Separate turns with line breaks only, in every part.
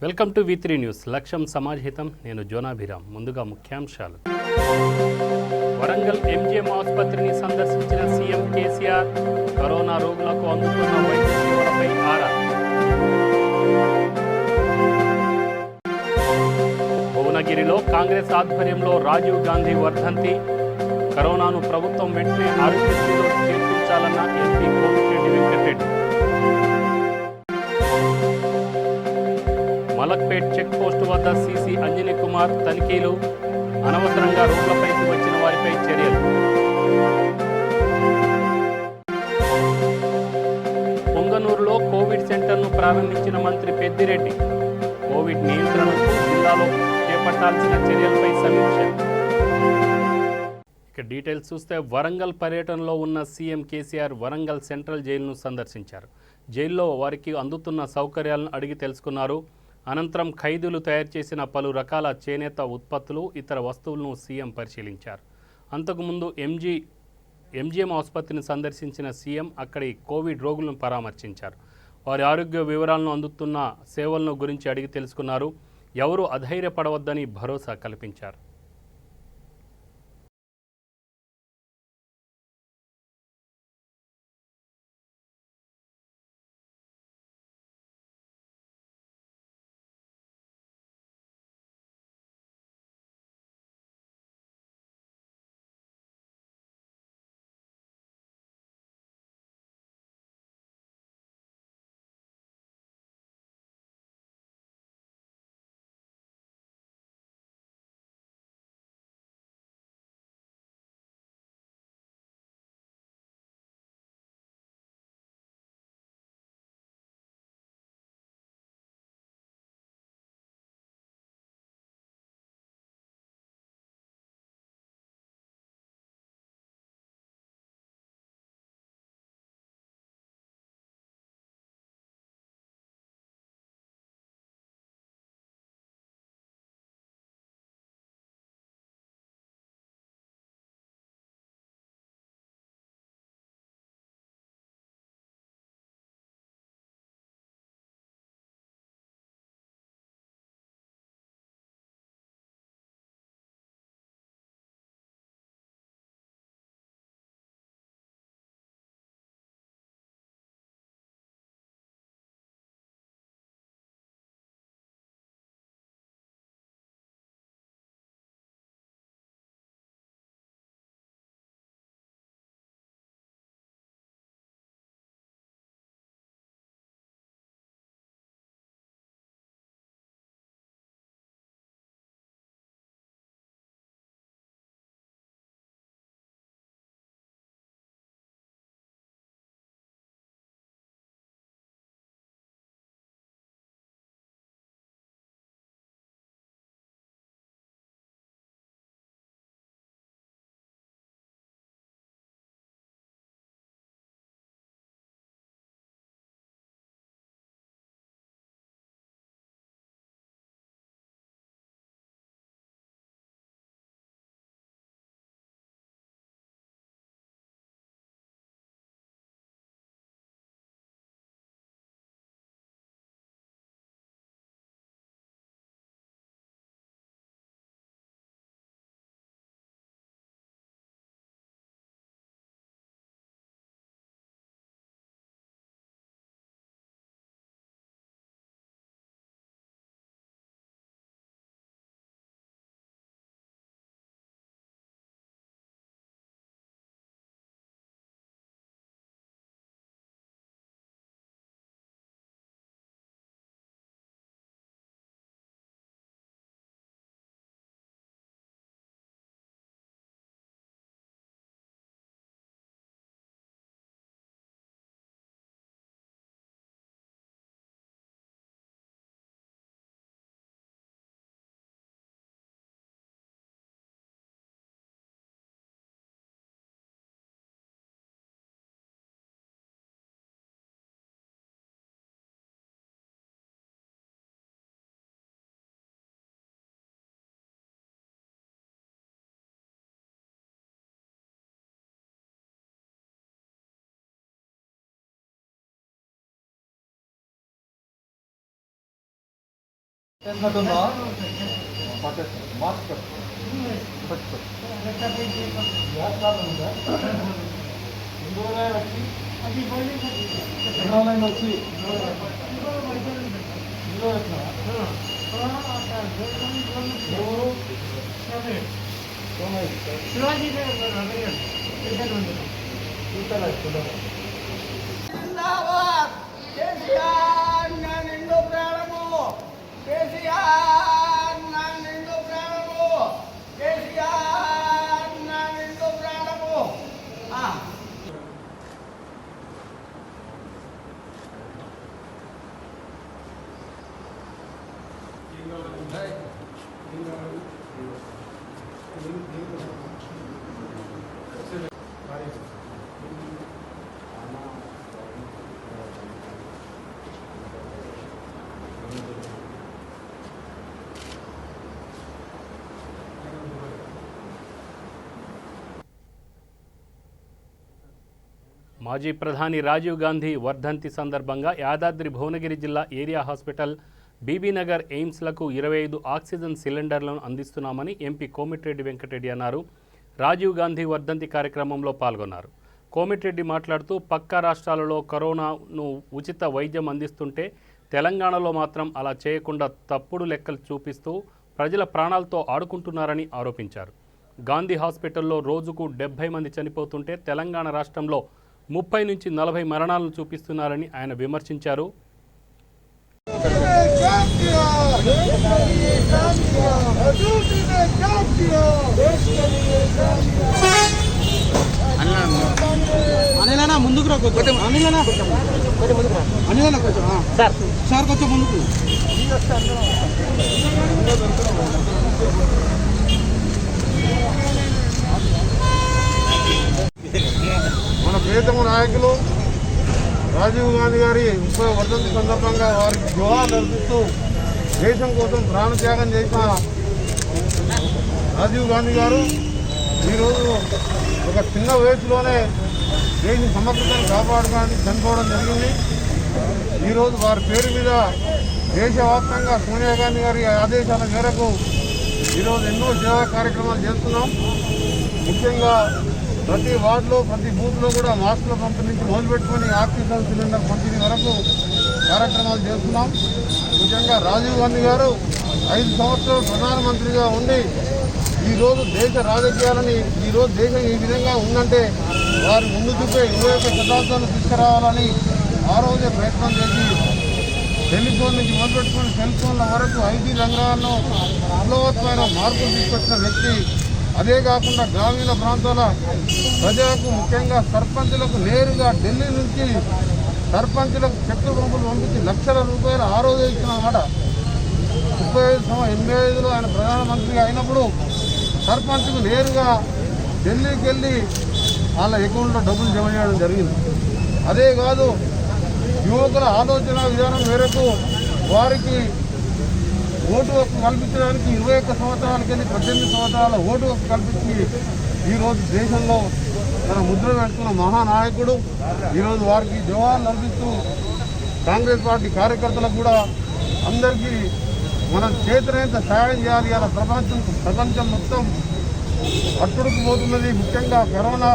Welcome to వి3 news. లక్ష్యం సమాజహితం. నేను జోనాభిరామ్. ముందుగా ముఖ్యాంశాలు. వరంగల్ ఎంజిఎం ఆసుపత్రిని సందర్శించిన సీఎం కేసీఆర్ కరోనా రోగులకు అందుతున్న వైద్య సేవలపై ఆరా. భువనగిరిలో కాంగ్రెస్ ఆధ్వర్యంలో రాజీవ్ గాంధీ వర్ధంతి. కరోనాను ప్రభుత్వం వెంటనే ఆరోగ్యశ్రీలో చేర్పించాలన్న MP Komatireddy Venkatreddy. Malakpet check post వద్ద సీసీ అంజనీ కుమార్ తనిఖీలు. అనవసరంగా రోడ్లపైకి వచ్చిన వారిపై చర్యలు. పొంగనూరులో కోవిడ్ సెంటర్ను ప్రారంభించిన మంత్రి పెద్దిరెడ్డి. కోవిడ్ నియంత్రణకు జిల్లాలో చేపట్టాల్సిన చర్యలపై సమీక్ష. ఇక డీటెయిల్స్ చూస్తే, వరంగల్ పర్యటనలో ఉన్న సీఎం కేసీఆర్ వరంగల్ సెంట్రల్ జైలును సందర్శించారు. జైల్లో వారికి అందుతున్న సౌకర్యాలను అడిగి తెలుసుకున్నారు. అనంతరం ఖైదీలు తయారు చేసిన పలు రకాల చేనేత ఉత్పత్తులు, ఇతర వస్తువులను సీఎం పరిశీలించారు. అంతకుముందు ఎంజిఎం ఆసుపత్రిని సందర్శించిన సీఎం అక్కడి కోవిడ్ రోగులను పరామర్శించారు. వారి ఆరోగ్య వివరాలను, అందుతున్న సేవలను గురించి అడిగి తెలుసుకున్నారు. ఎవరూ అధైర్యపడవద్దని భరోసా కల్పించారు. మాజీ ప్రధాని రాజీవ్ గాంధీ వర్ధంతి సందర్భంగా యాదాద్రి భువనగిరి జిల్లా ఏరియా హాస్పిటల్ బీబీనగర్ ఎయిమ్స్లకు 25 ఆక్సిజన్ సిలిండర్లను అందిస్తున్నామని ఎంపీ కోమిటిరెడ్డి వెంకటరెడ్డి అన్నారు. రాజీవ్ గాంధీ వర్ధంతి కార్యక్రమంలో పాల్గొన్నారు. కోమిటిరెడ్డి మాట్లాడుతూ పక్క రాష్ట్రాలలో కరోనాను ఉచిత వైద్యం అందిస్తుంటే తెలంగాణలో మాత్రం అలా చేయకుండా తప్పుడు లెక్కలు చూపిస్తూ ప్రజల ప్రాణాలతో ఆడుకుంటున్నారని ఆరోపించారు. గాంధీ హాస్పిటల్లో రోజుకు 70 మంది చనిపోతుంటే తెలంగాణ రాష్ట్రంలో 30 నుంచి 40 మరణాలను చూపిస్తున్నారని ఆయన విమర్శించారు.
అనిలనా ముందుకు రా కొంచెం అనిలనా కొంచెం సార్ కొంచెం ముందుకు
మన ప్రియతమ నాయకులు రాజీవ్ గాంధీ గారి 30వ వర్ధంతి సందర్భంగా వారికి జోహార్లు అర్పిస్తూ దేశం కోసం ప్రాణత్యాగం చేసిన రాజీవ్ గాంధీ గారు ఈరోజు ఒక చిన్న వయసులోనే దేశ సమగ్రతను కాపాడుకోవడానికి చనిపోవడం జరిగింది. ఈరోజు వారి పేరు మీద దేశవ్యాప్తంగా సోనియా గాంధీ గారి ఆదేశాల మేరకు ఈరోజు ఎన్నో సేవా కార్యక్రమాలు చేస్తున్నాం. ముఖ్యంగా ప్రతి వార్డులో ప్రతి బూత్లో కూడా మాస్కుల పంపిణీ నుంచి మొదలుపెట్టుకొని ఆక్సిజన్ సిలిండర్ పంపిణీ వరకు కార్యక్రమాలు చేస్తున్నాం. ముఖ్యంగా రాజీవ్ గాంధీ గారు 5 సంవత్సరాలు ప్రధానమంత్రిగా ఉండి ఈరోజు దేశ రాజకీయాలని ఈరోజు దేశం ఈ విధంగా ఉందంటే వారి ముందు చూపే 21వ శతాబ్దాన్ని తీసుకురావాలని ఆ రోజే ప్రయత్నం చేసి టెలిఫోన్ నుంచి మొదలుపెట్టుకుని సెల్ ఫోన్ల వరకు ఐటీ రంగాల్లో అమలవత్మైన మార్పులు తీసుకొచ్చిన వ్యక్తి. అదే కాకుండా గ్రామీణ ప్రాంతాల ప్రజలకు ముఖ్యంగా సర్పంచులకు నేరుగా ఢిల్లీ నుంచి సర్పంచులకు చెట్టు పంపులు పంపించి లక్షల రూపాయలు ఆ రోజే ఇచ్చినమాట. 85లో ఆయన ప్రధానమంత్రిగా అయినప్పుడు సర్పంచ్కు నేరుగా ఢిల్లీకి వెళ్ళి వాళ్ళ అకౌంట్లో డబ్బులు జమ చేయడం జరిగింది. అదే కాదు యువకుల ఆలోచన విధానం మేరకు వారికి ఓటు హక్కు కల్పించడానికి 21 సంవత్సరాలకి వెళ్ళి 18 సంవత్సరాల ఓటు హక్కు కల్పించి ఈరోజు దేశంలో తన ముద్ర పెడుతున్న మహానాయకుడు. ఈరోజు వారికి జవాహర్లు అర్పిస్తూ కాంగ్రెస్ పార్టీ కార్యకర్తలకు కూడా అందరికీ మనం చేతనైనంత సాయం చేయాలి. అలా ప్రపంచం మొత్తం అట్టుడుకుపోతున్నది. ముఖ్యంగా కరోనా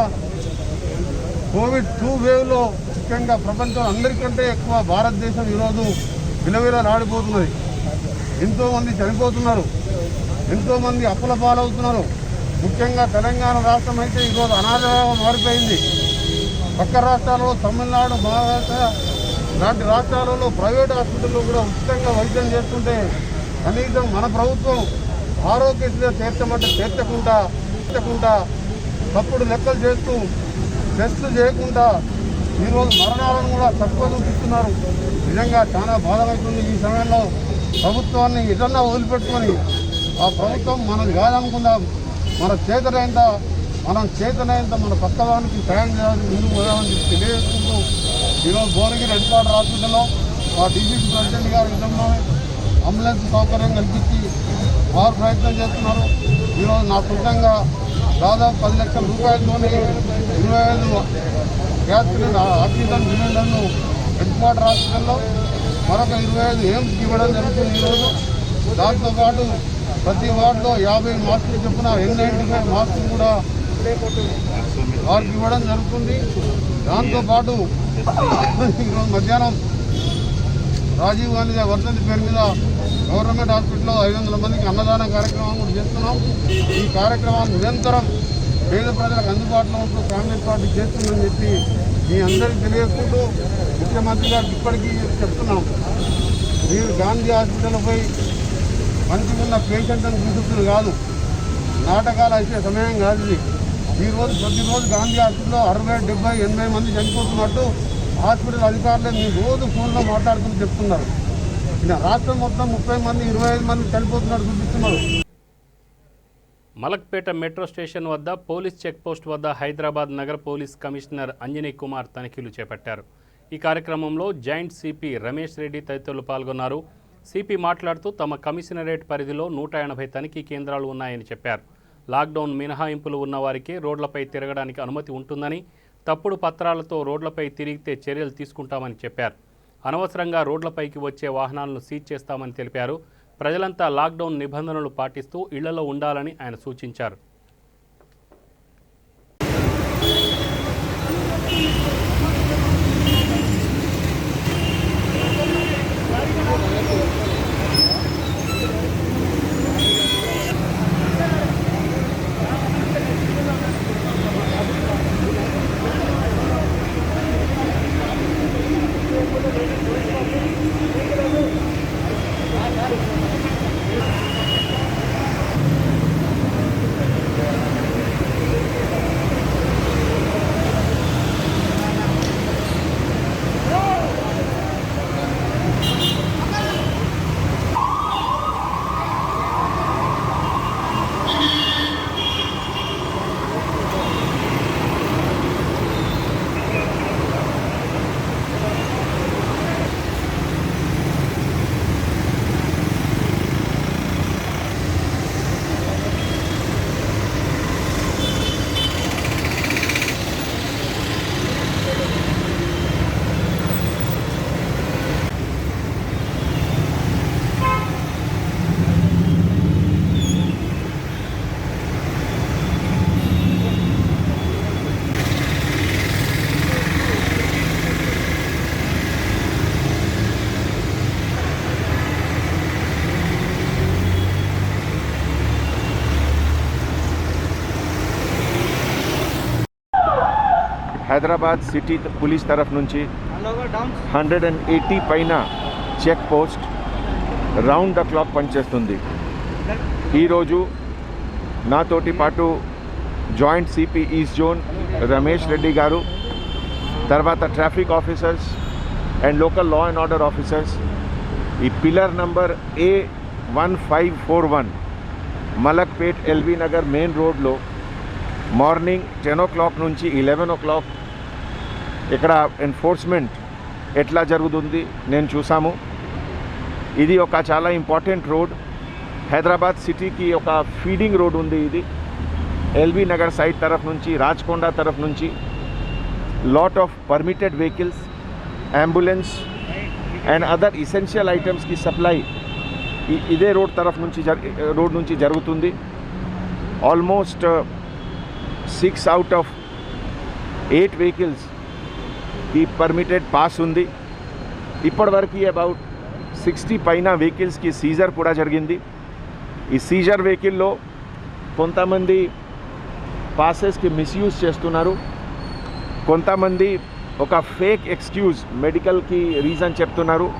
కోవిడ్-2 వేవ్లో ముఖ్యంగా ప్రపంచం అందరికంటే ఎక్కువ భారతదేశం ఈరోజు విలవిలలాడిపోతున్నది. ఎంతోమంది చనిపోతున్నారు, ఎంతోమంది అప్పుల పాలవుతున్నారు. ముఖ్యంగా తెలంగాణ రాష్ట్రం అయితే ఈరోజు అనాథగా మారిపోయింది. పక్క రాష్ట్రాల్లో తమిళనాడు, మహారాష్ట్ర లాంటి రాష్ట్రాలలో ప్రైవేట్ హాస్పిటల్లో కూడా ఉచితంగా వైద్యం చేస్తుంటే కనీసం మన ప్రభుత్వం ఆరోగ్యశ్రీలో చేర్చమంటే చేర్చకుండా తప్పుడు లెక్కలు చేస్తూ టెస్టులు చేయకుండా ఈరోజు మరణాలను కూడా తక్కువ చూపిస్తున్నారు. నిజంగా చాలా బాధపడుతుంది. ఈ సమయంలో ప్రభుత్వాన్ని ఏదన్నా వదిలిపెట్టుకొని ఆ ప్రభుత్వం మనం కాదనుకుందాం, మన చేతనైంత మన పక్కదానికి సాయం చేయాలని ముందుకు పోదామని తెలియజేసుకుంటూ ఈరోజు భువనగిరి హెడ్ క్వార్టర్ హాస్పిటల్లో మా డీజీపీ ప్రెసిడెంట్ గారి విధంలోనే అంబులెన్స్ సౌకర్యం కల్పించి వారు ప్రయత్నం చేస్తున్నారు. ఈరోజు నా సొంతంగా దాదాపు 10 లక్షల రూపాయలతోనే 25 గ్యాస్ సిలిండర్ ఆక్సిజన్ సిలిండర్ను హెడ్ క్వార్టర్ హాస్పిటల్లో మరొక 25 ఎయిమ్స్కి ఇవ్వడం జరుగుతుంది. ఈరోజు దాంతోపాటు ప్రతి వార్డులో 50 మాస్కులు చొప్పున N95 మాస్కులు కూడా వారికి ఇవ్వడం జరుగుతుంది. దాంతోపాటు ఈరోజు మధ్యాహ్నం రాజీవ్ గాంధీ వర్ధంతి పేరు మీద గవర్నమెంట్ హాస్పిటల్లో 500 మందికి అన్నదాన కార్యక్రమం కూడా చేస్తున్నాం. ఈ కార్యక్రమాన్ని నిరంతరం పేద ప్రజలకు అందుబాటులో ఉంటూ కాంగ్రెస్ పార్టీ చేస్తుందని చెప్పి మీ అందరికీ తెలియజేసుకుంటూ ముఖ్యమంత్రి గారికి ఇప్పటికీ చెప్తున్నాం, మీరు గాంధీ హాస్పిటల్లో పోయి మంచిగా ఉన్న పేషెంట్లను చూసుకుని కాదు, నాటకాలు అయితే సమయం కాదు ఇది. ఈరోజు ప్రతిరోజు గాంధీ హాస్పిటల్లో 60, 70, 80 మంది చనిపోతున్నట్టు హాస్పిటల్ అధికారులు మీరు రోజు ఫోన్లో మాట్లాడుతూ చెప్తున్నారు. రాష్ట్రం మొత్తం 30 మంది 25 మంది చనిపోతున్నట్టు చూపిస్తున్నారు.
మలక్పేట మెట్రో స్టేషన్ వద్ద పోలీస్ చెక్పోస్ట్ వద్ద హైదరాబాద్ నగర పోలీస్ కమిషనర్ అంజనీ కుమార్ తనిఖీలు చేపట్టారు. ఈ కార్యక్రమంలో జాయింట్ సిపి రమేష్ రెడ్డి తదితరులు పాల్గొన్నారు. సిపి మాట్లాడుతూ తమ కమిషనరేట్ పరిధిలో 180 తనిఖీ కేంద్రాలు ఉన్నాయని చెప్పారు. లాక్డౌన్ మినహాయింపులు ఉన్న వారికి రోడ్లపై తిరగడానికి అనుమతి ఉంటుందని, తప్పుడు పత్రాలతో రోడ్లపై తిరిగితే చర్యలు తీసుకుంటామని చెప్పారు. అనవసరంగా రోడ్లపైకి వచ్చే వాహనాలను సీజ్ చేస్తామని తెలిపారు. ప్రజలంతా లాక్డౌన్ నిబంధనలు పాటిస్తూ ఇళ్లలో ఉండాలని ఆయన సూచించారు.
హైదరాబాద్ సిటీ పోలీస్ తరఫు నుంచి 180 పైన check post round the clock పనిచేస్తుంది. ఈరోజు నాతోటి పాటు joint CP east zone Ramesh Reddy garu, తర్వాత traffic officers and local law and order officers ఈ pillar number A1541 Malakpet LB Nagar main రోడ్లో మార్నింగ్ 10 o'clock నుంచి 11 o'clock ఇక్కడ ఎన్ఫోర్స్మెంట్ ఎట్లా జరుగుతుంది నేను చూసాము. ఇది ఒక చాలా ఇంపార్టెంట్ రోడ్, హైదరాబాద్ సిటీకి ఒక ఫీడింగ్ రోడ్ ఉంది. ఇది ఎల్బీ నగర్ సైడ్ తరఫు నుంచి, రాచకొండ తరఫు నుంచి lot of permitted vehicles, ambulance and other essential ఐటమ్స్కి సప్లై ఇదే రోడ్ నుంచి జరుగుతుంది. ఆల్మోస్ట్ 6 out of 8 వెహికల్స్ ఈ పర్మిటెడ్ పాస్ ఉంది. ఇప్పటివరకు అబౌట్ 60 పైన వెహికల్స్కి సీజర్ కూడా జరిగింది. ఈ సీజర్ వెహికల్లో కొంతమంది పాసెస్కి మిస్యూజ్ చేస్తున్నారు, కొంతమంది ఒక ఫేక్ ఎక్స్క్యూజ్ మెడికల్కి రీజన్ చెప్తున్నారు,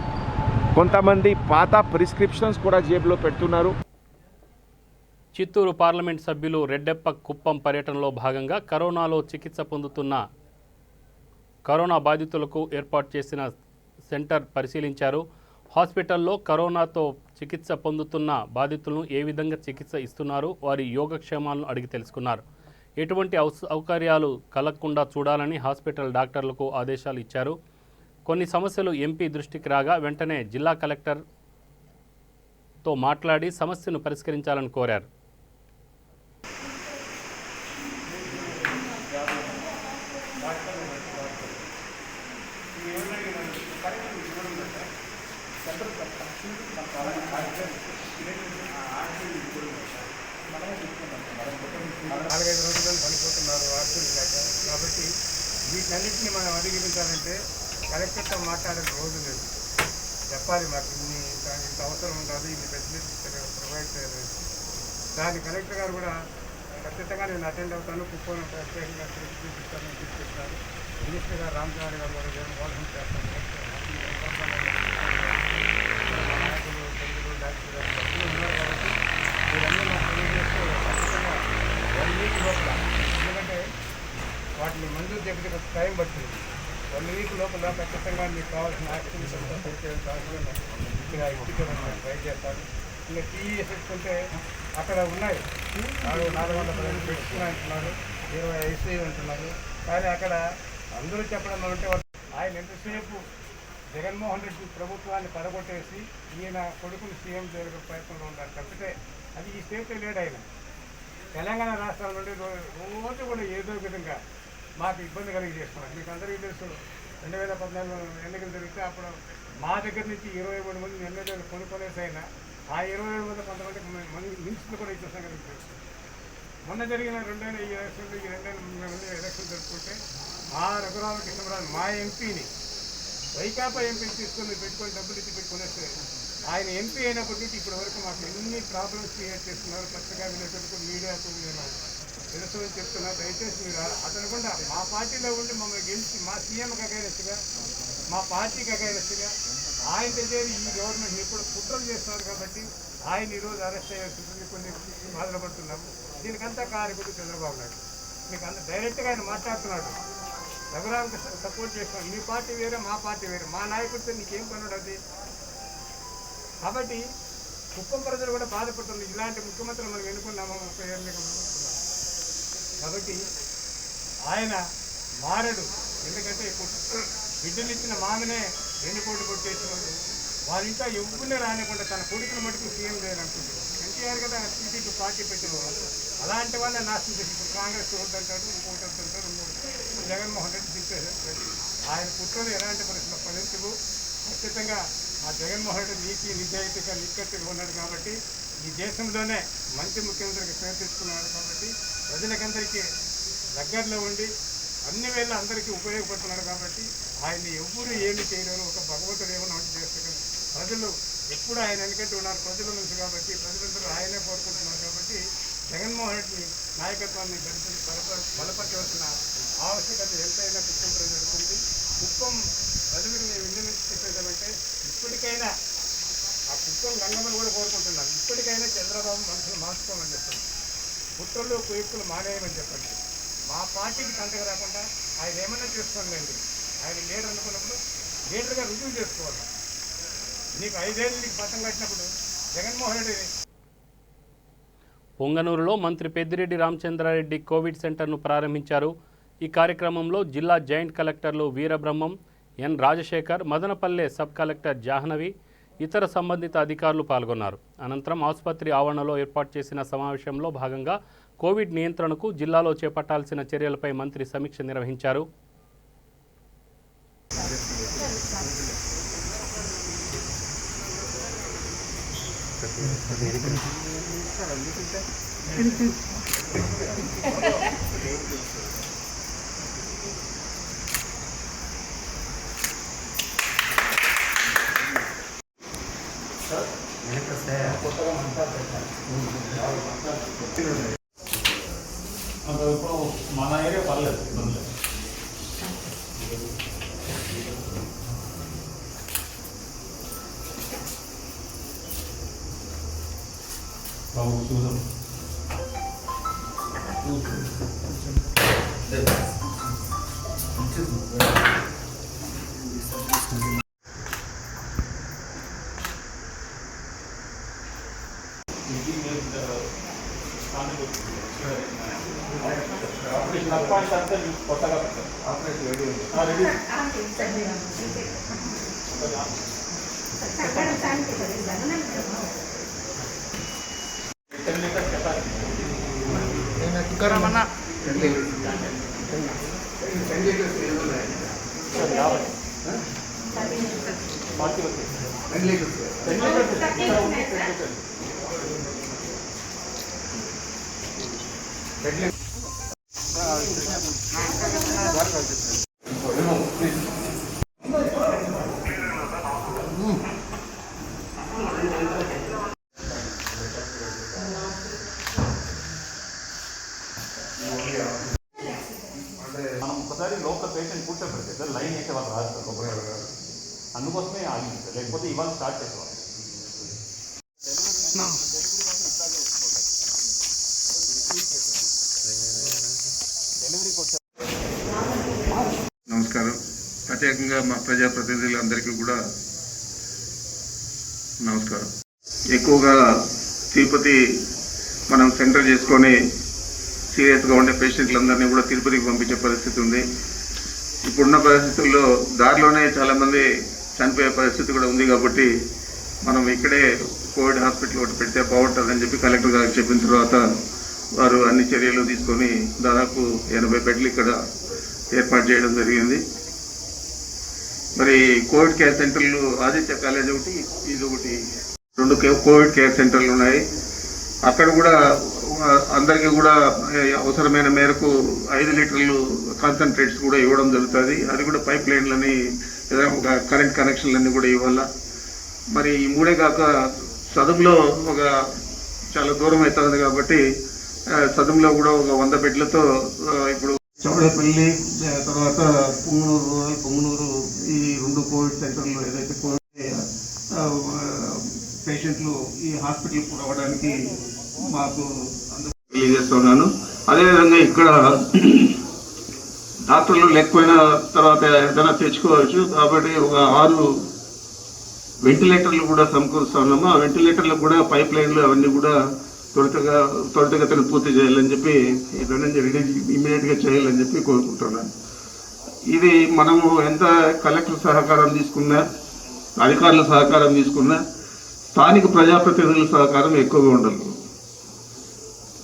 కొంతమంది పాత ప్రిస్క్రిప్షన్స్ కూడా జేబులో పెడుతున్నారు.
చిత్తూరు పార్లమెంట్ సభ్యులు రెడ్డెప్ప కుప్పం పర్యటనలో భాగంగా కరోనాలో చికిత్స పొందుతున్న కరోనా బాధితులకు ఏర్పాటు చేసిన సెంటర్ పరిశీలించారు. హాస్పిటల్లో కరోనాతో చికిత్స పొందుతున్న బాధితులను ఏ విధంగా చికిత్స ఇస్తున్నారు, వారి యోగక్షేమాలను అడిగి తెలుసుకున్నారు. ఎటువంటి సౌకర్యాలు కలగకుండా చూడాలని హాస్పిటల్ డాక్టర్లకు ఆదేశాలు ఇచ్చారు. కొన్ని సమస్యలు ఎంపీ దృష్టికి రాగా వెంటనే జిల్లా కలెక్టర్తో మాట్లాడి సమస్యను పరిష్కరించాలని కోరారు.
4-5 రోజులను పడిపోతున్నారు ఆర్టీలు లేక. కాబట్టి వీటన్నిటిని మనం అధిగమించాలంటే కలెక్టర్తో మాట్లాడే రోజు లేదు. చెప్పాలి మాకు ఇంత అవసరం ఉండదు, ఇన్ని ఫెసిలిటీస్ ప్రొవైడ్ చేయలేదు. దాని కలెక్టర్ గారు కూడా ఖచ్చితంగా నేను అటెండ్ అవుతాను, కుప్పను ప్రత్యేకంగా చూపిస్తాను, తీసుకొస్తాను. మినిస్టర్ గారు రామచంద్ర గారు కూడా ఇన్వాల్వ్మెంట్ చేస్తాను. నాయకులు, తెలుగులు, డాక్టర్ గారు ఉన్నారు కాబట్టి వీరన్నీ మాకు తెలియజేస్తూ ఖచ్చితంగా 1 వీక్ లోపల, ఎందుకంటే వాటిని మంజూరు చేయడానికి కొంచెం టైం పడుతుంది. 1 వీక్ లోపల ఖచ్చితంగా మీకు కావాల్సిన యాక్టివిటీస్ అంతా పూర్తి కావాలని ఇక్కడ ఇచ్చుకోవడానికి ట్రై చేస్తాను. ఇంకా టీఎస్ఎస్ ఉంటే అక్కడ ఉన్నాయి 410 బెడ్స్ అంటున్నారు, 20 ఐసీయూ అంటున్నారు. కానీ అక్కడ అందరూ చెప్పడం అంటే ఆయన ఎంతసేపు జగన్మోహన్ రెడ్డి ప్రభుత్వాన్ని పడగొట్టేసి ఈయన కొడుకుని సీఎం చేయడం ప్రయత్నంలో ఉన్నారు తప్పితే అది ఈ స్టేట్లో లేడు. ఆయన తెలంగాణ రాష్ట్రాల నుండి రోజు కూడా ఏదో విధంగా మాకు ఇబ్బంది కలిగి చేస్తున్నారు. మీకు అందరికీ తెలుసు 2014 ఎన్నికలు జరిగితే అప్పుడు మా దగ్గర నుంచి 23 మంది ఎమ్మెల్యేలు కొనుక్కొనేసి అయినా ఆ 27 మంది కొంతమంది మినిస్టర్లు కూడా ఇచ్చే సంగతి తెలుసు. మొన్న జరిగిన 2 ఎలక్షన్ జరుపుకుంటే ఆ రఘురామకృష్ణరాజు మా ఎంపీని వైకాపా ఎంపీని తీసుకొని పెట్టుకొని డబ్బులు ఇచ్చి పెట్టుకునేస్తే ఆయన ఎంపీ అయినప్పటి నుంచి ఇప్పటి వరకు మాకు ఎన్ని ప్రాబ్లమ్స్ క్రియేట్ చేస్తున్నారు. పత్రికా విలేకరులకు, మీడియాకు నేను తెలుసు అని చెప్తున్నా. దయచేసి మీరు అతను కూడా మా పార్టీలో ఉండి మమ్మల్ని గెలిచి మా సీఎంకి అగైనెస్ట్గా, మా పార్టీకి అగైనెస్ట్గా ఆయన తెలియదు ఈ గవర్నమెంట్ ఇప్పుడు కుట్రలు చేస్తున్నారు. కాబట్టి ఆయన ఈరోజు అరెస్ట్ అయ్యాల్సి కొన్ని బాధపడుతున్నాము. దీనికంతా కారకుడు చంద్రబాబు నాయుడు. మీకు అంత డైరెక్ట్గా ఆయన మాట్లాడుతున్నాడు. రఘురామకృష్ణ సపోర్ట్ చేస్తున్నాడు. మీ పార్టీ వేరే, మా పార్టీ వేరే, మా నాయకుడితో నీకేం పనుడు అది. కాబట్టి కుప్పం ప్రజలు కూడా బాధపడుతుంది. ఇలాంటి ముఖ్యమంత్రులు మనం ఎన్నుకున్నాము 30 ఏళ్ళకి అనుకుంటున్నాం. కాబట్టి ఆయన మారడు. ఎందుకంటే బిడ్డలు ఇచ్చిన మామనే వెన్నుపోటు కొట్టేసినాడు. వాళ్ళ ఇంట్లో ఎవరిని రానికుండా తన కొడుకులు మటుకు సీఎం చేయాలనుకుంటున్నారు. ఎన్టీఆర్ కదా టీడీపీ పార్టీ పెట్టిన వాళ్ళు. అలాంటి వాళ్ళే నాశనం చేసి ఇప్పుడు కాంగ్రెస్ వద్దంటాడు, ఇంకోటి వద్దంటాడు, జగన్మోహన్ రెడ్డి దింపేశారు. ఆయన కుట్రలు ఎలాంటి పరిస్థితుల్లో ఫలించవు. ఖచ్చితంగా ఆ జగన్మోహన్ రెడ్డి నీతి నిజాయితీగా నిక్కట్టుగా ఉన్నాడు. కాబట్టి ఈ దేశంలోనే మంచి ముఖ్యమంత్రికి పేరు తెచ్చుకున్నాడు. కాబట్టి ప్రజలకందరికీ దగ్గరలో ఉండి అన్ని వేళ అందరికీ ఉపయోగపడుతున్నాడు. కాబట్టి ఆయన్ని ఎవ్వరూ ఏమి చేయలేరు. ఒక భగవంతుడు ఏమన్నా ఒకటి చేస్తారు. ప్రజలు ఎప్పుడు ఆయన వెనకట్టు ఉన్నారు ప్రజల నుంచి. కాబట్టి ప్రజలందరూ ఆయనే కోరుకుంటున్నారు. కాబట్టి జగన్మోహన్ రెడ్డి నాయకత్వాన్ని బలపరచవలసిన ఆవశ్యకత ఎంతైనా కుప్పం ప్రజలకు ఉంది. కుప్పం ప్రజలకు మేము ఎందుకు చెప్పేదామంటే ఇప్పటికైనా ఆ కుప్పం గంగమ్మని కూడా కోరుకుంటున్నాను. ఇప్పటికైనా చంద్రబాబు మనసులు మార్చుకోమని చెప్పండి. కుట్రలు కుయుక్కులు మానేయమని చెప్పండి. మా పార్టీకి తంటగా రాకుండా ఆయన ఏమన్నా చేసుకోండి. ఆయన లీడర్ అనుకున్నప్పుడు లీడర్గా రుజువు చేసుకోవాలి. నీకు 5 ఏళ్ళు నీకు పట్టం కట్టినప్పుడు జగన్మోహన్ రెడ్డి.
పొంగనూరులో మంత్రి పెద్దిరెడ్డి రామచంద్రారెడ్డి కోవిడ్ సెంటర్ను ప్రారంభించారు. ఈ కార్యక్రమంలో జిల్లా జాయింట్ కలెక్టర్లు వీరబ్రహ్మం, ఎన్ రాజశేఖర్, మదనపల్లె సబ్ కలెక్టర్ జాహ్నవి, ఇతర సంబంధిత అధికారులు పాల్గొన్నారు. అనంతరం ఆసుపత్రి ఆవరణలో ఏర్పాటు చేసిన సమావేశంలో భాగంగా కోవిడ్ నియంత్రణకు జిల్లాలో చేపట్టాల్సిన చర్యలపై మంత్రి సమీక్ష నిర్వహించారు.
మన ఏరియా పర్లేదు, ఇబ్బంది లేదు. బాబు చూద్దాం. కొత్తగా మనం ఒకసారి లోకల్ పేషెంట్ కూర్చోబెడితే సార్ లైన్ వేసే వాళ్ళు రాదు సార్ ఒకరే అందుకోసమే ఆగింది సార్ లేకపోతే ఇవాళ స్టార్ట్ చేసేవాళ్ళు.
నమస్కారం. ప్రత్యేకంగా మా ప్రజాప్రతినిధులందరికీ కూడా నమస్కారం. ఎక్కువగా తిరుపతి మనం సెంటర్ చేసుకొని సీరియస్గా ఉండే పేషెంట్లందరినీ కూడా తిరుపతికి పంపించే పరిస్థితి ఉంది. ఇప్పుడున్న పరిస్థితుల్లో దారిలోనే చాలామంది చనిపోయే పరిస్థితి కూడా ఉంది. కాబట్టి మనం ఇక్కడే కోవిడ్ హాస్పిటల్ ఒకటి పెడితే బాగుంటుందని చెప్పి కలెక్టర్ గారికి చెప్పిన తర్వాత వారు అన్ని చర్యలు తీసుకొని దాదాపు 80 బెడ్లు ఇక్కడ ఏర్పాటు చేయడం జరిగింది. మరి కోవిడ్ కేర్ సెంటర్లు ఆదిత్య కాలేజ్ ఒకటి, ఇది ఒకటి, 2 కోవిడ్ కేర్ సెంటర్లు ఉన్నాయి. అక్కడ కూడా అందరికీ కూడా అవసరమైన మేరకు 5 లీటర్లు కాన్సన్ట్రేట్స్ కూడా ఇవ్వడం జరుగుతుంది. అది కూడా పైప్ లైన్లని కరెంట్ కనెక్షన్లన్నీ కూడా ఇవ్వాల. మరి ఈ 3 కాక సదుములో ఒక చాలా దూరం అవుతుంది కాబట్టి సదుములో కూడా ఒక 100 బెడ్లతో ఇప్పుడు చౌడపల్లి తర్వాత పొంగునూరు ఈ 2 కోవిడ్ సెంటర్లు ఏదైతే కోవిడ్ పేషెంట్లు ఈ హాస్పిటల్కి రావడానికి మాకు తెలియజేస్తున్నాను. అదేవిధంగా ఇక్కడ డాక్టర్లు లేకపోయిన తర్వాత ఏదైనా తెచ్చుకోవచ్చు కాబట్టి ఒక 6 వెంటిలేటర్లు కూడా సమకూరుస్తున్నాము. ఆ వెంటిలేటర్లకు కూడా పైప్ లైన్లు అవన్నీ కూడా త్వరితగతిన పూర్తి చేయాలని చెప్పి ఇమీడియట్గా చేయాలని చెప్పి కోరుకుంటున్నాను. ఇది మనము ఎంత కలెక్టర్ సహకారం తీసుకున్నా, అధికారుల సహకారం తీసుకున్నా, స్థానిక ప్రజాప్రతినిధుల సహకారం ఎక్కువగా ఉండాలి.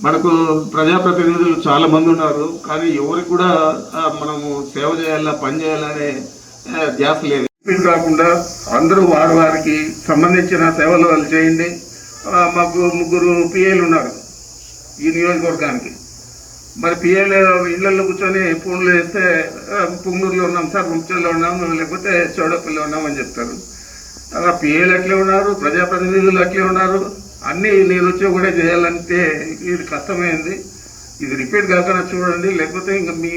మనకు ప్రజాప్రతినిధులు చాలా మంది ఉన్నారు, కానీ ఎవరికి కూడా మనము సేవ చేయాలా, పని చేయాలనే ధ్యాస లేదు. కాకుండా అందరూ వారికి సంబంధించిన సేవలు వాళ్ళు చేయండి. మాకు 3 పిఏలు ఉన్నారు ఈ నియోజకవర్గానికి. మరి పిఏలు ఇళ్లలో కూర్చొని ఫోన్లు వేస్తే పొంగూరులో ఉన్నాం సార్, ముంచల్లో ఉన్నాం, లేకపోతే చౌడపల్లిలో ఉన్నామని చెప్తారు. పిఏలు అట్లే ఉన్నారు, ప్రజాప్రతినిధులు అట్లే ఉన్నారు. అన్నీ నేను వచ్చి కూడా చేయాలంటే ఇది కష్టమైంది. ఇది రిపీట్ కాకుండా చూడండి, లేకపోతే ఇంకా మీ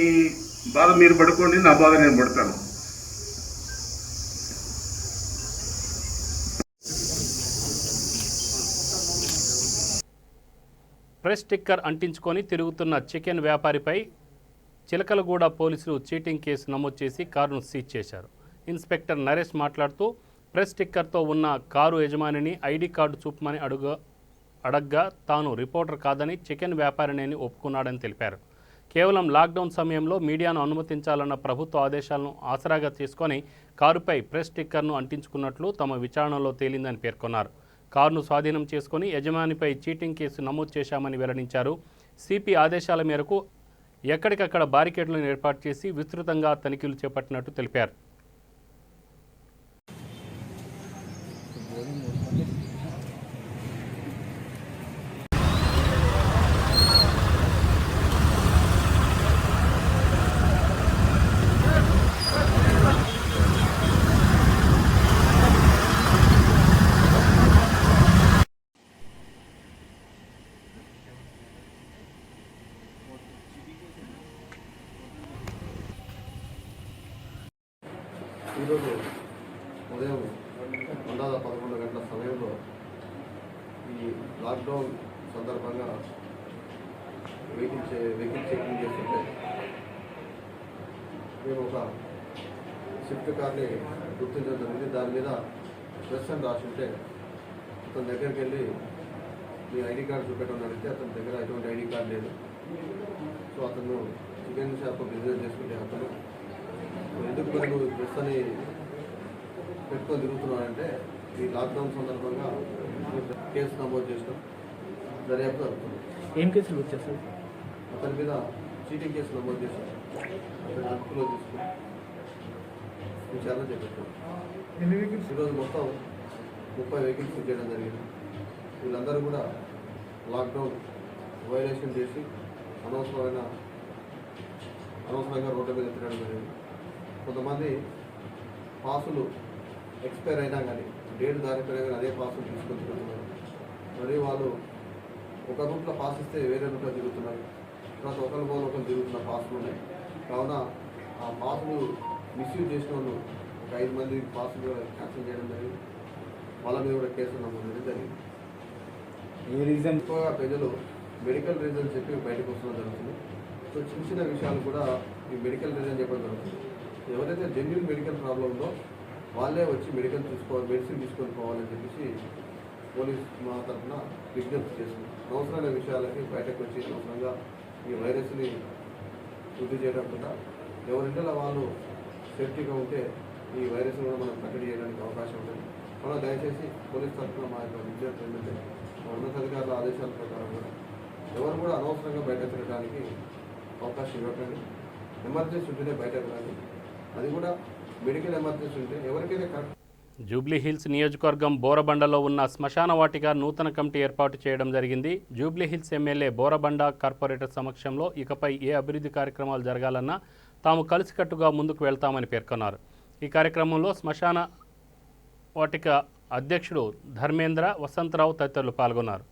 బాధ మీరు పడుకోండి, నా బాధ నేను పడతాను.
ప్రెస్ స్టిక్కర్ అంటించుకొని తిరుగుతున్న చికెన్ వ్యాపారిపై చిలకలగూడ పోలీసులు చీటింగ్ కేసు నమోదు చేసి కారును సీజ్ చేశారు. ఇన్స్పెక్టర్ నరేష్ మాట్లాడుతూ ప్రెస్ స్టిక్కర్తో ఉన్న కారు యజమానిని ఐడి కార్డు చూపమని అడగ్గా తాను రిపోర్టర్ కాదని చికెన్ వ్యాపారిని ఒప్పుకున్నాడని తెలిపారు. కేవలం లాక్డౌన్ సమయంలో మీడియాను అనుమతించాలన్న ప్రభుత్వ ఆదేశాలను ఆసరాగా తీసుకొని కారుపై ప్రెస్ స్టిక్కర్ను అంటించుకున్నట్లు తమ విచారణలో తేలిందని పేర్కొన్నారు. కారును స్వాధీనం చేసుకుని యజమానిపై చీటింగ్ కేసు నమోదు చేశామని వెల్లడించారు. సిపి ఆదేశాల మేరకు ఎక్కడికక్కడ బారికేడ్లను ఏర్పాటు చేసి విస్తృతంగా తనిఖీలు చేపట్టినట్టు తెలిపారు.
ఈరోజు ఉదయం 11 గంటల సమయంలో ఈ లాక్డౌన్ సందర్భంగా వెహికల్ చెకింగ్ చేస్తుంటే మేము ఒక స్విఫ్ట్ కార్ని గుర్తించడం జరిగింది. దాని మీద ప్రెస్ అని రాసుంటే అతని దగ్గరికి వెళ్ళి మీ ఐడి కార్డు చూపెట్టమని అడిగితే అతని దగ్గర ఎటువంటి ఐడి కార్డు లేదు. సో అతను చికెన్ షాప్ బిజినెస్ చేసుకుంటే అతను ఎందుకు మరి నువ్వు ప్రెస్ అని పెట్టుకొని తిరుగుతున్నానంటే ఈ లాక్డౌన్ సందర్భంగా కేసు నమోదు చేసినాం, దర్యాప్తు జరుగుతుంది.
ఏం కేసులు వచ్చేస్తాయి?
అతని మీద చీటింగ్ కేసు నమోదు చేశాం. అతని అదుపులో తీసుకుని విచారణ చేపట్టాం. ఈరోజు మొత్తం 30 వెహికల్స్ చేయడం జరిగింది. వీళ్ళందరూ కూడా లాక్డౌన్ వైలేషన్ చేసి
అనవసరంగా రోడ్ల మీద తిరగడం జరిగింది. కొంతమంది పాసులు ఎక్స్పైర్ అయినా కానీ డేట్ దారిపోయినా కానీ అదే పాసులు తీసుకొని తిరుగుతున్నారు. మరియు వాళ్ళు ఒక రూట్లో పాస్ ఇస్తే వేరే రూట్లో తిరుగుతున్నారు. తర్వాత ఒకరి పోలు ఒకరు తిరుగుతున్న పాసులు ఉన్నాయి. కావున ఆ పాసులు మిస్యూజ్ చేసిన వాళ్ళు ఒక 5 మంది పాసులు కూడా క్యాన్సిల్ చేయడం జరిగింది. వాళ్ళ మీద కూడా కేసులు నమోదు చేయడం జరిగింది.
ఏ రీజన్
ఎక్కువగా ప్రజలు మెడికల్ రీజన్ చెప్పి బయటకు వస్తడం జరుగుతుంది. సో చిన్న చిన్న విషయాలు కూడా ఈ మెడికల్ రీజన్ చెప్పడం జరుగుతుంది. ఎవరైతే జెన్యున్ మెడికల్ ప్రాబ్లం ఉందో వాళ్ళే వచ్చి మెడిసిన్ తీసుకొని పోవాలని చెప్పేసి పోలీస్ మా తరఫున విజ్ఞప్తి చేస్తుంది. అనవసరమైన విషయాలకి బయటకు వచ్చి అనవసరంగా ఈ వైరస్ని వృద్ధి చేయడం కూడా ఎవరింటిలో వాళ్ళు సేఫ్టీగా ఉంటే ఈ వైరస్ని కూడా మనం కట్టడి చేయడానికి అవకాశం ఉంటుంది. మనం దయచేసి పోలీస్ తరఫున మా యొక్క విజ్ఞప్తి ఏంటంటే ఉన్నతాధికారుల ఆదేశాల ప్రకారం కూడా ఎవరు కూడా అనవసరంగా బయట తిరగడానికి అవకాశం ఇవ్వకండి. ఎమర్జెన్సీ ఉంటేనే బయటకు రండి. అది కూడా మెడికల్ ఎమర్జెన్సీ ఉంటే ఎవరికైనా కరెక్ట్.
జూబ్లీహిల్స్ నియోజకవర్గం బోరబండలో ఉన్న శ్మశాన వాటిక నూతన కమిటీ ఏర్పాటు చేయడం జరిగింది. జూబ్లీహిల్స్ ఎమ్మెల్యే బోరబండ కార్పొరేటర్ సమక్షంలో ఇకపై ఏ అభివృద్ధి కార్యక్రమాలు జరగాలన్నా తాము కలిసికట్టుగా ముందుకు వెళ్తామని పేర్కొన్నారు. ఈ కార్యక్రమంలో శ్మశాన వాటిక అధ్యక్షుడు ధర్మేంద్ర, వసంతరావు తదితరులు పాల్గొన్నారు.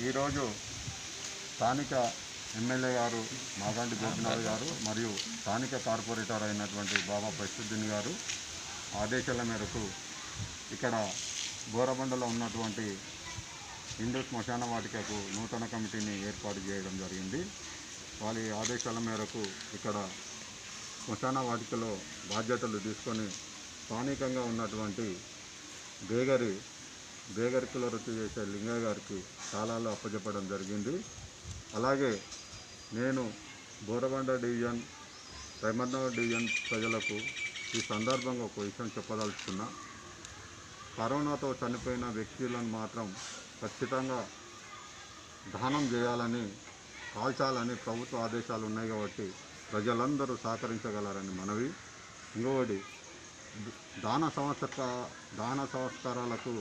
ఈరోజు స్థానిక ఎమ్మెల్యే గారు మాగంటి గోపినాథ్ గారు మరియు స్థానిక కార్పొరేటర్ అయినటువంటి బాబా ప్రసిద్ధిని గారు ఆదేశాల మేరకు ఇక్కడ బోరబండలో ఉన్నటువంటి హిందూ శ్మశాన వాటికకు నూతన కమిటీని ఏర్పాటు చేయడం జరిగింది. వారి ఆదేశాల మేరకు ఇక్కడ శ్మశాన వాటికలో బాధ్యతలు తీసుకొని స్థానికంగా ఉన్నటువంటి బేగరి కులవృత్తి చేసే లింగయ్య గారికి తాళాలు అప్పచెప్పడం జరిగింది. అలాగే నేను బోరబండ డివిజన్, రైమన్నగర్ డివిజన్ ప్రజలకు ఈ సందర్భంగా ఒక విషయం చెప్పదలుచుకున్నా. కరోనాతో చనిపోయిన వ్యక్తులను మాత్రం ఖచ్చితంగా దానం చేయాలని, కాల్చాలని ప్రభుత్వ ఆదేశాలు ఉన్నాయి కాబట్టి ప్రజలందరూ సహకరించగలరని మనవి. ఇంకొకటి దాన సంస్కారాలకు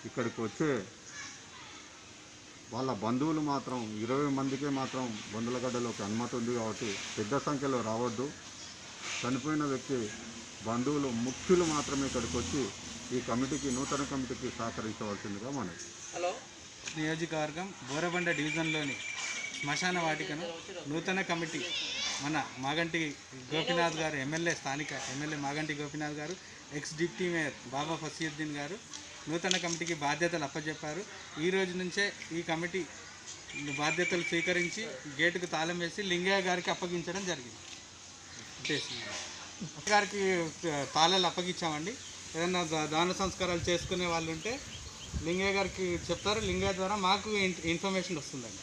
ఇక్కడికి వచ్చే వాళ్ళ బంధువులు మాత్రం 20 మందికే మాత్రం బంధువులగడ్డలోకి అనుమతి ఉంది కాబట్టి పెద్ద సంఖ్యలో రావద్దు. చనిపోయిన వ్యక్తి బంధువులు ముఖ్యులు మాత్రమే ఇక్కడికి వచ్చి ఈ కమిటీకి, నూతన కమిటీకి సహకరించవలసిందిగా మనవి.
నియోజకవర్గం బోరబండ డివిజన్లోని శ్మశాన వాటికను నూతన కమిటీ మన మాగంటి గోపినాథ్ గారు, స్థానిక ఎమ్మెల్యే మాగంటి గోపినాథ్ గారు, ఎక్స్ డిప్యూటీ మేయర్ బాబా ఫసీయుద్దీన్ గారు నూతన కమిటీకి బాధ్యతలు అప్పచెప్పారు. ఈ రోజు నుంచే ఈ కమిటీ బాధ్యతలు స్వీకరించి గేటుకు తాళం వేసి లింగయ్య గారికి అప్పగించడం జరిగింది. గారికి తాళాలు అప్పగించామండి. ఏదైనా దాన సంస్కారాలు చేసుకునే వాళ్ళు ఉంటే లింగయ్య గారికి చెప్తారు. లింగయ్య ద్వారా మాకు ఇన్ఫర్మేషన్ వస్తుందండి.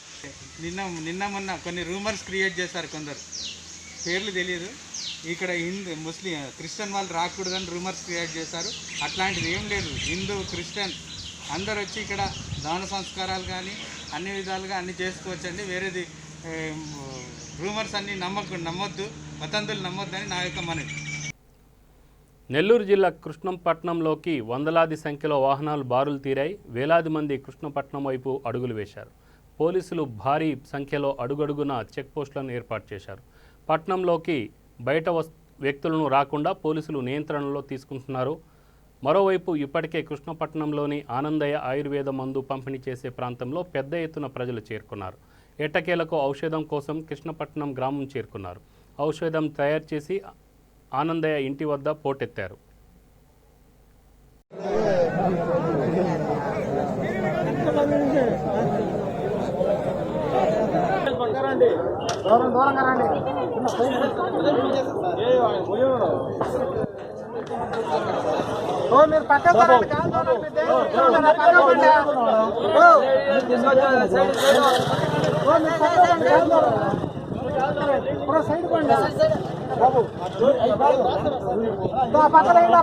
నిన్న మొన్న కొన్ని రూమర్స్ క్రియేట్ చేశారు కొందరు, పేర్లు తెలియదు. ఇక్కడ క్రిస్టియన్ వాళ్ళు రాకూడదని రూమర్స్ క్రియేట్ చేశారు. అట్లాంటిది ఏం లేదు. హిందూ, క్రిస్టియన్ అందరు వచ్చి ఇక్కడ దాన సంస్కారాలు కానీ అన్ని విధాలుగా అన్ని చేసుకోవచ్చండి. వేరేది రూమర్స్ అన్ని నమ్మొద్దు, వదంతులు నమ్మొద్దని నా యొక్క మనవి.
నెల్లూరు జిల్లా కృష్ణపట్నంలోకి వందలాది సంఖ్యలో వాహనాలు బారులు తీరాయి. వేలాది మంది కృష్ణపట్నం వైపు అడుగులు వేశారు. పోలీసులు భారీ సంఖ్యలో అడుగడుగున చెక్పోస్టులను ఏర్పాటు చేశారు. పట్నంలోకి బయట వ్యక్తులను రాకుండా పోలీసులు నియంత్రణలో తీసుకుంటున్నారు. మరోవైపు ఇప్పటికే కృష్ణపట్నంలోని ఆనందయ్య ఆయుర్వేద మందు పంపిణీ చేసే ప్రాంతంలో పెద్ద ఎత్తున ప్రజలు చేరుకున్నారు. ఎట్టకేలకు ఔషధం కోసం కృష్ణపట్నం గ్రామం చేరుకున్నారు. ఔషధం తయారు చేసి ఆనందయ్య ఇంటి వద్ద పోటెత్తారు.
మీరు పక్కన సైడ్ పండి బాబు,